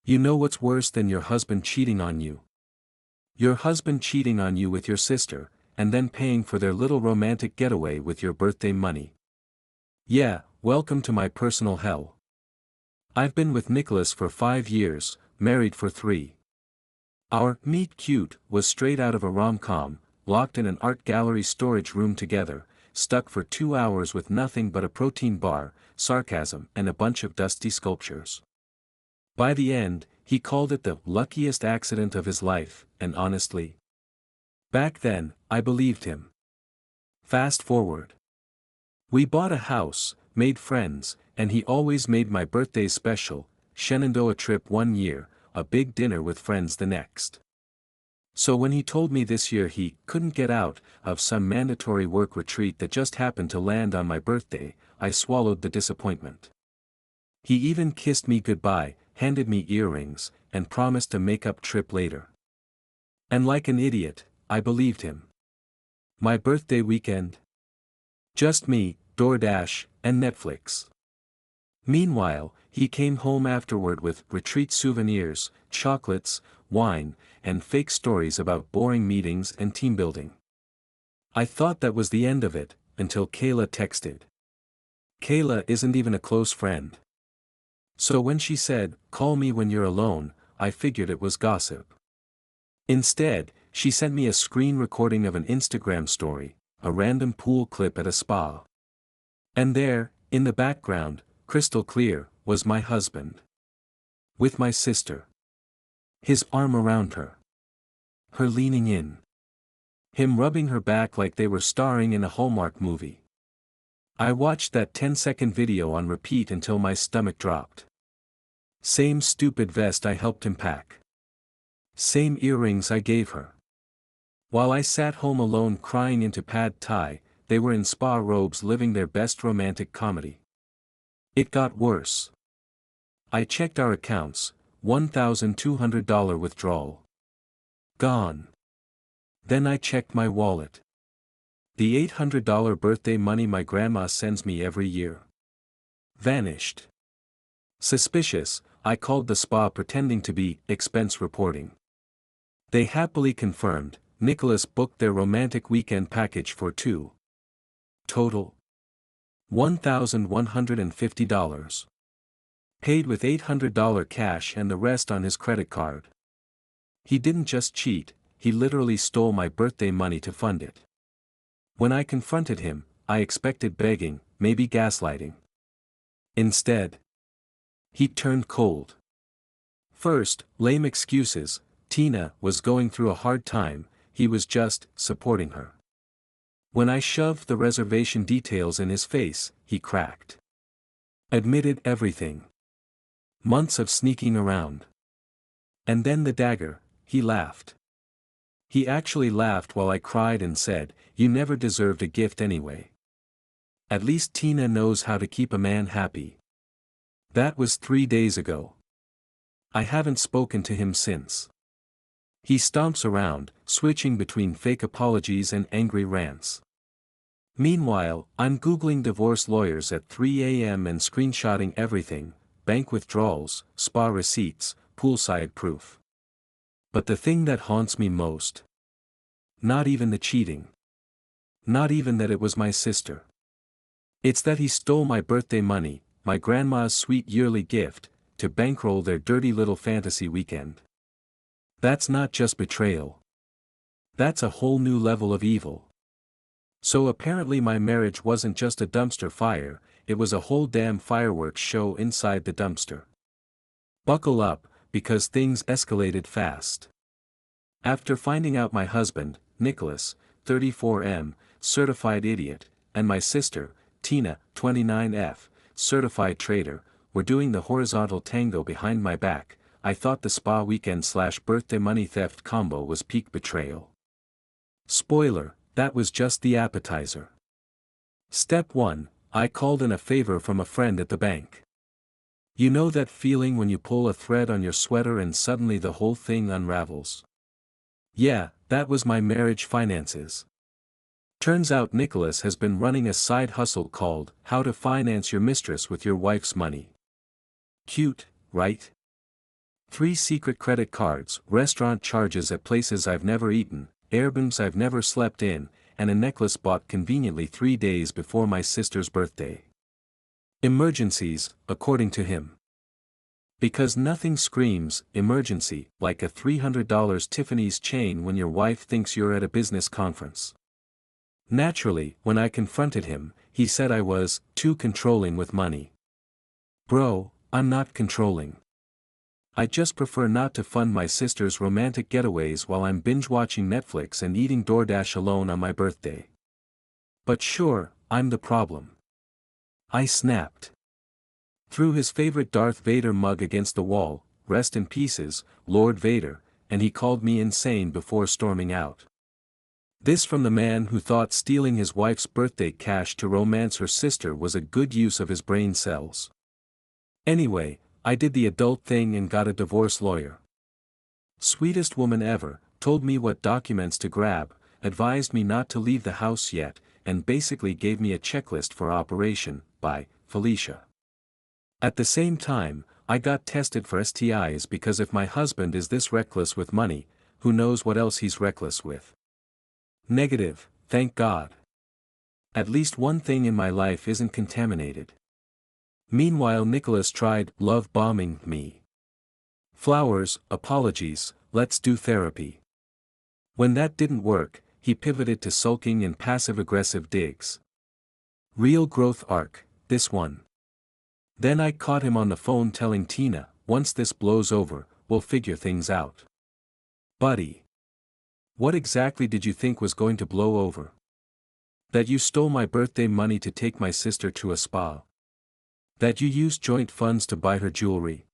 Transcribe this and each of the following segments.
You know what's worse than your husband cheating on you? Your husband cheating on you with your sister, and then paying for their little romantic getaway with your birthday money. Yeah, welcome to my personal hell. I've been with Nicholas for 5 years, married for 3. Our meet cute was straight out of a rom-com, locked in an art gallery storage room together, stuck for 2 hours with nothing but a protein bar, sarcasm and a bunch of dusty sculptures. By the end, he called it the luckiest accident of his life, and honestly, back then, I believed him. Fast forward. We bought a house, made friends, and he always made my birthdays special, Shenandoah trip 1 year, a big dinner with friends the next. So when he told me this year he couldn't get out of some mandatory work retreat that just happened to land on my birthday, I swallowed the disappointment. He even kissed me goodbye, handed me earrings, and promised a makeup trip later. And like an idiot, I believed him. My birthday weekend? Just me, DoorDash, and Netflix. Meanwhile, he came home afterward with retreat souvenirs, chocolates, wine, and fake stories about boring meetings and team building. I thought that was the end of it, until Kayla texted. Kayla isn't even a close friend. So when she said, "Call me when you're alone," I figured it was gossip. Instead, she sent me a screen recording of an Instagram story, a random pool clip at a spa. And there, in the background, crystal clear, was my husband. With my sister. His arm around her. Her leaning in. Him rubbing her back like they were starring in a Hallmark movie. I watched that 10-second video on repeat until my stomach dropped. Same stupid vest I helped him pack. Same earrings I gave her. While I sat home alone crying into pad thai, they were in spa robes living their best romantic comedy. It got worse. I checked our accounts, $1,200 withdrawal. Gone. Then I checked my wallet. The $800 birthday money my grandma sends me every year. Vanished. Suspicious, I called the spa pretending to be expense reporting. They happily confirmed, Nicholas booked their romantic weekend package for 2. Total. $1,150. Paid with $800 cash and the rest on his credit card. He didn't just cheat, he literally stole my birthday money to fund it. When I confronted him, I expected begging, maybe gaslighting. Instead, he turned cold. First, lame excuses, Tina was going through a hard time, he was just supporting her. When I shoved the reservation details in his face, he cracked. Admitted everything. Months of sneaking around. And then the dagger, he laughed. He actually laughed while I cried and said, "You never deserved a gift anyway. At least Tina knows how to keep a man happy." That was 3 days ago. I haven't spoken to him since. He stomps around, switching between fake apologies and angry rants. Meanwhile, I'm Googling divorce lawyers at 3 a.m. and screenshotting everything, bank withdrawals, spa receipts, poolside proof. But the thing that haunts me most. Not even the cheating. Not even that it was my sister. It's that he stole my birthday money, my grandma's sweet yearly gift, to bankroll their dirty little fantasy weekend. That's not just betrayal. That's a whole new level of evil. So apparently my marriage wasn't just a dumpster fire, it was a whole damn fireworks show inside the dumpster. Buckle up, because things escalated fast. After finding out my husband, Nicholas, 34M, certified idiot, and my sister, Tina, 29F, certified traitor, were doing the horizontal tango behind my back, I thought the spa weekend/birthday money theft combo was peak betrayal. Spoiler, that was just the appetizer. Step 1, I called in a favor from a friend at the bank. You know that feeling when you pull a thread on your sweater and suddenly the whole thing unravels? Yeah, that was my marriage finances. Turns out Nicholas has been running a side hustle called How to Finance Your Mistress with Your Wife's Money. Cute, right? 3 secret credit cards, restaurant charges at places I've never eaten, Airbnbs I've never slept in, and a necklace bought conveniently 3 days before my sister's birthday. Emergencies, according to him. Because nothing screams emergency like a $300 Tiffany's chain when your wife thinks you're at a business conference. Naturally, when I confronted him, he said I was too controlling with money. Bro, I'm not controlling. I just prefer not to fund my sister's romantic getaways while I'm binge-watching Netflix and eating DoorDash alone on my birthday. But sure, I'm the problem. I snapped. Threw his favorite Darth Vader mug against the wall, rest in pieces, Lord Vader, and he called me insane before storming out. This from the man who thought stealing his wife's birthday cash to romance her sister was a good use of his brain cells. Anyway, I did the adult thing and got a divorce lawyer. Sweetest woman ever, told me what documents to grab, advised me not to leave the house yet, and basically gave me a checklist for Operation, by Felicia. At the same time, I got tested for STIs because if my husband is this reckless with money, who knows what else he's reckless with. Negative, thank God. At least one thing in my life isn't contaminated. Meanwhile, Nicholas tried love bombing me. Flowers, apologies, let's do therapy. When that didn't work, he pivoted to sulking and passive-aggressive digs. Real growth arc, this one. Then I caught him on the phone telling Tina, once this blows over, we'll figure things out. Buddy. What exactly did you think was going to blow over? That you stole my birthday money to take my sister to a spa? That you used joint funds to buy her jewelry?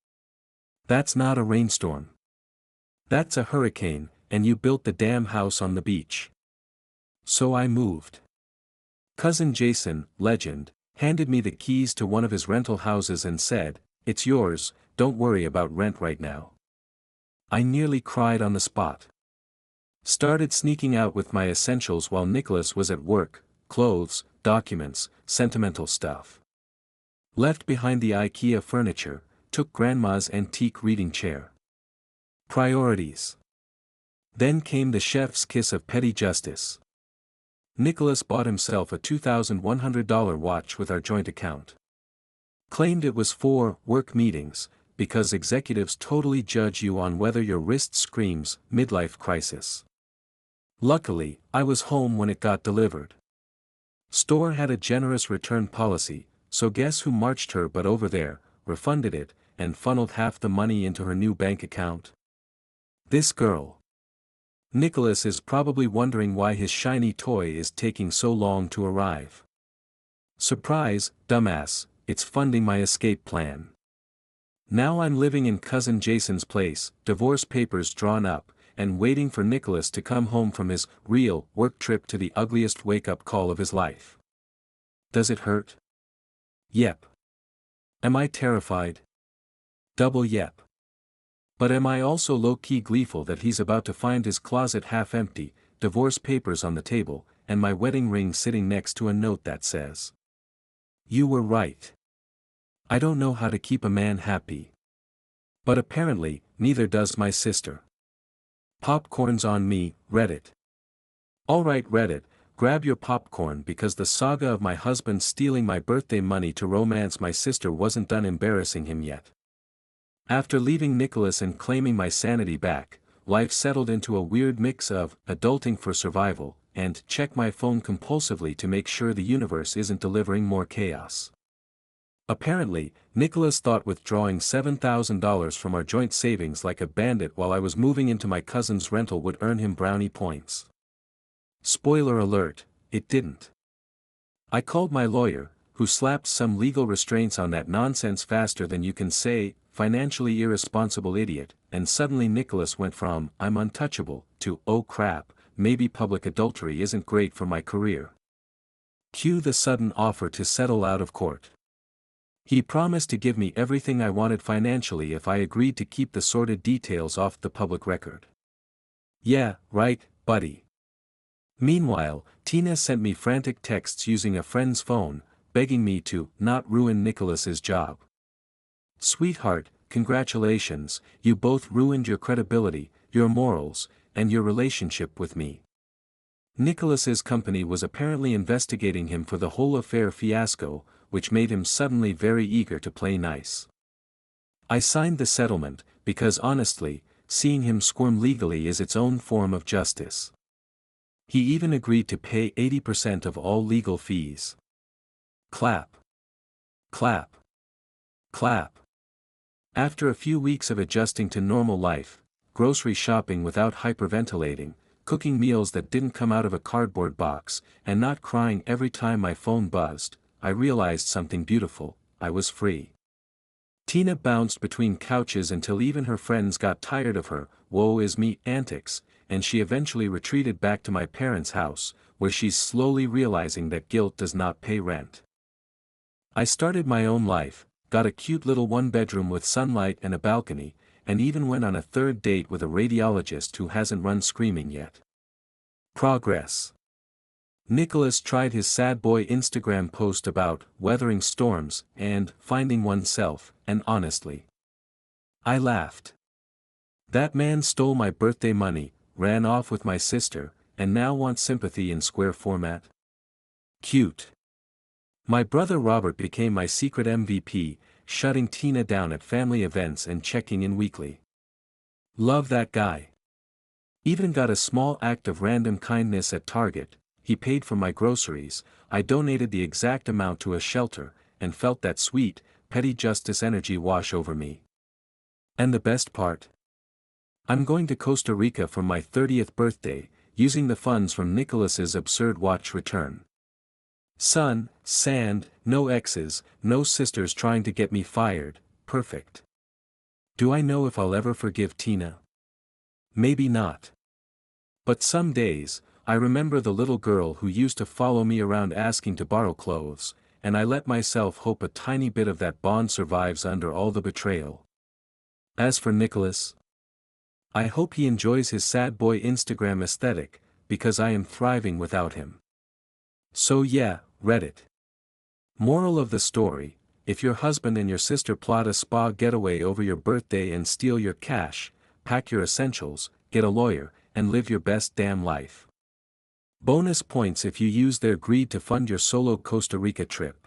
That's not a rainstorm. That's a hurricane, and you built the damn house on the beach. So I moved. Cousin Jason, legend, handed me the keys to one of his rental houses and said, "It's yours, don't worry about rent right now." I nearly cried on the spot. Started sneaking out with my essentials while Nicholas was at work, clothes, documents, sentimental stuff. Left behind the IKEA furniture, took grandma's antique reading chair. Priorities. Then came the chef's kiss of petty justice. Nicholas bought himself a $2,100 watch with our joint account. Claimed it was for work meetings, because executives totally judge you on whether your wrist screams midlife crisis. Luckily, I was home when it got delivered. Store had a generous return policy, so guess who marched her butt over there, refunded it, and funneled half the money into her new bank account? This girl. Nicholas is probably wondering why his shiny toy is taking so long to arrive. Surprise, dumbass, it's funding my escape plan. Now I'm living in cousin Jason's place, divorce papers drawn up, and waiting for Nicholas to come home from his real work trip to the ugliest wake-up call of his life. Does it hurt? Yep. Am I terrified? Double yep. But am I also low-key gleeful that he's about to find his closet half empty, divorce papers on the table, and my wedding ring sitting next to a note that says, "You were right. I don't know how to keep a man happy." But apparently, neither does my sister. Popcorn's on me, Reddit. Alright Reddit, grab your popcorn because the saga of my husband stealing my birthday money to romance my sister wasn't done embarrassing him yet. After leaving Nicholas and claiming my sanity back, life settled into a weird mix of adulting for survival and check my phone compulsively to make sure the universe isn't delivering more chaos. Apparently, Nicholas thought withdrawing $7,000 from our joint savings like a bandit while I was moving into my cousin's rental would earn him brownie points. Spoiler alert, it didn't. I called my lawyer, who slapped some legal restraints on that nonsense faster than you can say, financially irresponsible idiot, and suddenly Nicholas went from, I'm untouchable, to, oh crap, maybe public adultery isn't great for my career. Cue the sudden offer to settle out of court. He promised to give me everything I wanted financially if I agreed to keep the sordid details off the public record. Yeah, right, buddy. Meanwhile, Tina sent me frantic texts using a friend's phone, begging me to not ruin Nicholas's job. Sweetheart, congratulations, you both ruined your credibility, your morals, and your relationship with me. Nicholas's company was apparently investigating him for the whole affair fiasco, which made him suddenly very eager to play nice. I signed the settlement, because honestly, seeing him squirm legally is its own form of justice. He even agreed to pay 80% of all legal fees. Clap. Clap. Clap. After a few weeks of adjusting to normal life, grocery shopping without hyperventilating, cooking meals that didn't come out of a cardboard box, and not crying every time my phone buzzed, I realized something beautiful: I was free. Tina bounced between couches until even her friends got tired of her "woe is me" antics, and she eventually retreated back to my parents' house, where she's slowly realizing that guilt does not pay rent. I started my own life, got a cute little one-bedroom with sunlight and a balcony, and even went on a third date with a radiologist who hasn't run screaming yet. Progress. Nicholas tried his sad boy Instagram post about weathering storms and finding oneself, and honestly, I laughed. That man stole my birthday money, ran off with my sister, and now wants sympathy in square format? Cute. My brother Robert became my secret MVP, shutting Tina down at family events and checking in weekly. Love that guy. Even got a small act of random kindness at Target. He paid for my groceries, I donated the exact amount to a shelter, and felt that sweet, petty justice energy wash over me. And the best part? I'm going to Costa Rica for my 30th birthday, using the funds from Nicholas's absurd watch return. Sun, sand, no exes, no sisters trying to get me fired, perfect. Do I know if I'll ever forgive Tina? Maybe not. But some days, I remember the little girl who used to follow me around asking to borrow clothes, and I let myself hope a tiny bit of that bond survives under all the betrayal. As for Nicholas, I hope he enjoys his sad boy Instagram aesthetic, because I am thriving without him. So yeah, Reddit. Moral of the story: if your husband and your sister plot a spa getaway over your birthday and steal your cash, pack your essentials, get a lawyer, and live your best damn life. Bonus points if you use their greed to fund your solo Costa Rica trip.